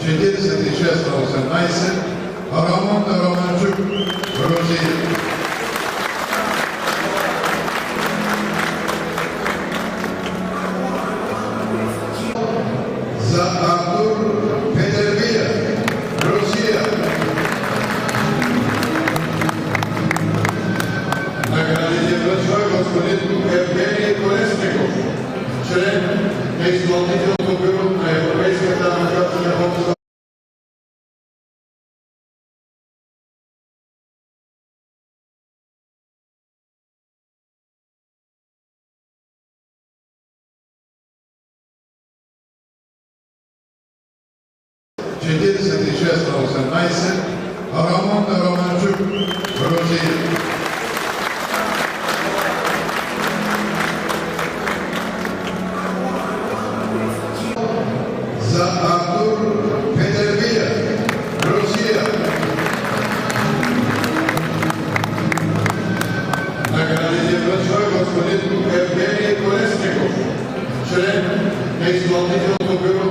46-18, Роман Романчук, Русия. За Артур Петербиев, Русия. Наградите връчва господин Евгений Колесников, член на изпълнителното бюро на Европейската наказателна общност. на 18, Роман Романчук, Русия. За Артур Петербиев, Русия. Наградите връчва господин Евгений Колесников, член на изпълнителното бюро